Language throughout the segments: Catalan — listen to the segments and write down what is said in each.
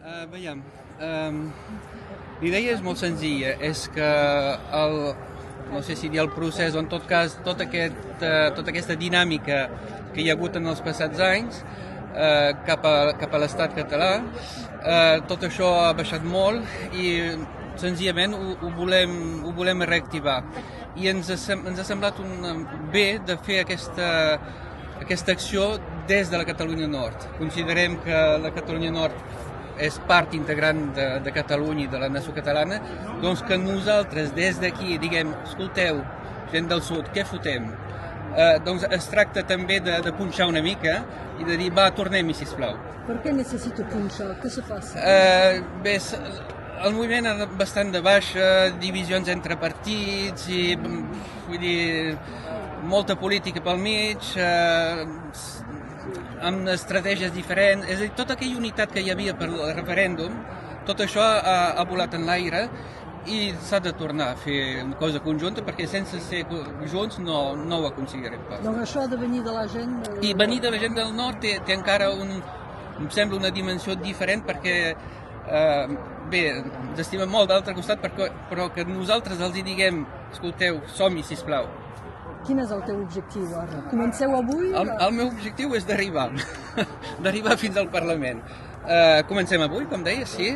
Veiem, l'idea és molt senzilla, és que no sé si dir el procés o en tot cas tota aquesta dinàmica que hi ha hagut en els passats anys cap a l'estat català, tot això ha baixat molt i senzillament ho volem reactivar. I ens ha semblat bé de fer aquesta acció des de la Catalunya Nord. Considerem que la Catalunya Nord és part integrant de Catalunya i de la nació catalana, doncs que nosaltres des d'aquí diguem, escolteu, gent del sud, què fotem? Doncs es tracta també de punxar una mica i de dir, va, tornem-hi, sisplau. Per què necessito punxar? Què se fa? Bé, el moviment ha bastant de baixa, divisions entre partits i, vull dir, molta política pel mig, amb estratègies diferents, és a dir, tota aquella unitat que hi havia per el referèndum, tot això ha volat en l'aire i s'ha de tornar a fer una cosa conjunta perquè sense ser junts no ho aconseguirem pas. Doncs això ha de venir de la gent... I venir de la gent del nord té encara em sembla una dimensió diferent perquè bé, ens estimem molt d'altre costat però que nosaltres els hi diguem, escolteu, som-hi, sisplau. Quin és el teu objectiu ara? Comenceu avui? El meu objectiu és d'arribar fins al Parlament. Comencem avui, com deia, sí.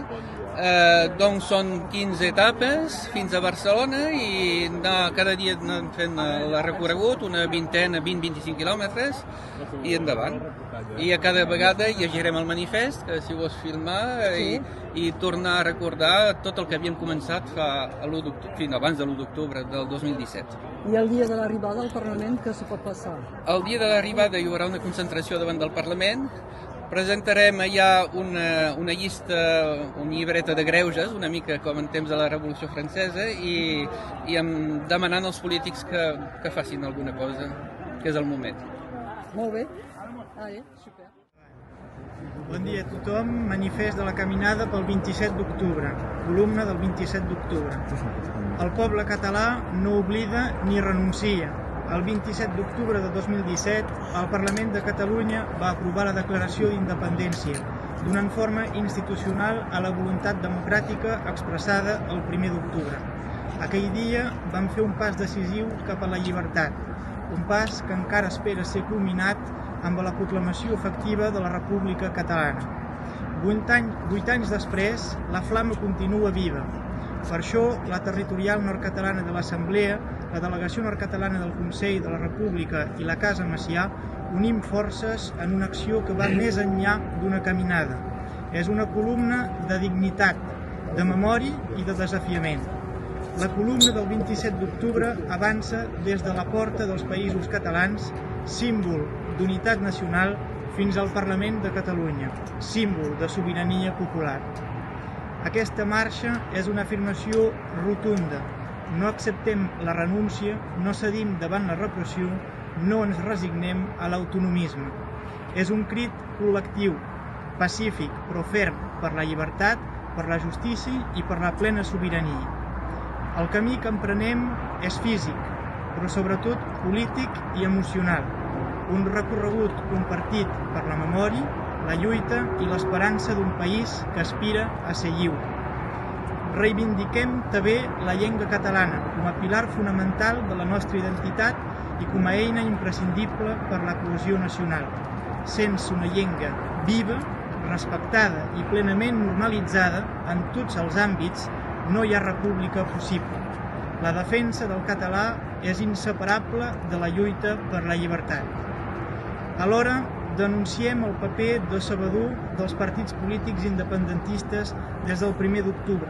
Doncs són 15 etapes fins a Barcelona i cada dia anem fent el recorregut, una vintena, 20-25 quilòmetres i endavant. I a cada vegada llegirem el manifest, que si vols filmar, i tornar a recordar tot el que havíem començat fins abans de l'1 d'octubre del 2017. I el dia de l'arribada al Parlament, què se pot passar? El dia de l'arribada hi haurà una concentració davant del Parlament, presentarem allà una llista, una llibreta de greuges, una mica com en temps de la Revolució Francesa, i demanant als polítics que facin alguna cosa, que és el moment. Molt bé. Super. Bon dia a tothom. Manifest de la caminada pel 27 d'octubre. Columna del 27 d'octubre. El poble català no oblida ni renuncia. El 27 d'octubre de 2017, el Parlament de Catalunya va aprovar la declaració d'independència, donant forma institucional a la voluntat democràtica expressada el 1 d'octubre. Aquell dia vam fer un pas decisiu cap a la llibertat, un pas que encara espera ser culminat amb la proclamació efectiva de la República Catalana. 8 anys després, la flama continua viva. Per això, la territorial nord-catalana de l'Assemblea, la delegació nord-catalana del Consell de la República i la Casa Macià unim forces en una acció que va més enllà d'una caminada. És una columna de dignitat, de memòria i de desafiament. La columna del 27 d'octubre avança des de la porta dels Països Catalans, símbol d'unitat nacional, fins al Parlament de Catalunya, símbol de sobirania popular. Aquesta marxa és una afirmació rotunda. No acceptem la renúncia, no cedim davant la repressió, no ens resignem a l'autonomisme. És un crit col·lectiu, pacífic però ferm per la llibertat, per la justícia i per la plena sobirania. El camí que emprenem és físic, però sobretot polític i emocional. Un recorregut compartit per la memòria, la lluita i l'esperança d'un país que aspira a ser lliure. Reivindiquem també la llengua catalana com a pilar fonamental de la nostra identitat i com a eina imprescindible per la cohesió nacional. Sense una llengua viva, respectada i plenament normalitzada en tots els àmbits, no hi ha república possible. La defensa del català és inseparable de la lluita per la llibertat. Alhora, denunciem el paper decebedor dels partits polítics independentistes des del 1 d'octubre.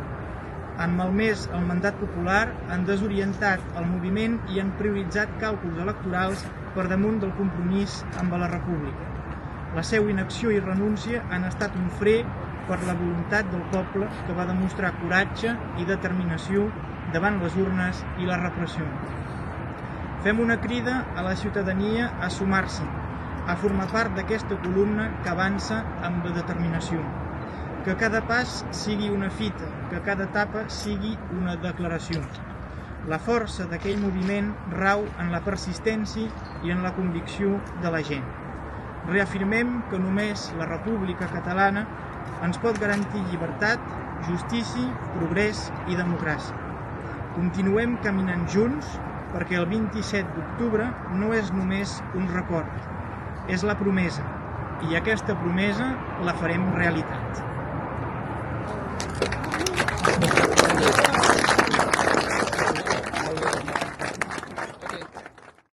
Han malmès el mandat popular, han desorientat el moviment i han prioritzat càlculs electorals per damunt del compromís amb la República. La seva inacció i renúncia han estat un fre per la voluntat del poble que va demostrar coratge i determinació davant les urnes i la repressió. Fem una crida a la ciutadania a sumar-s'hi, a formar part d'aquesta columna que avança amb determinació. Que cada pas sigui una fita, que cada etapa sigui una declaració. La força d'aquell moviment rau en la persistència i en la convicció de la gent. Reafirmem que només la República Catalana ens pot garantir llibertat, justícia, progrés i democràcia. Continuem caminant junts perquè el 27 d'octubre no és només un record, és la promesa, i aquesta promesa la farem realitat.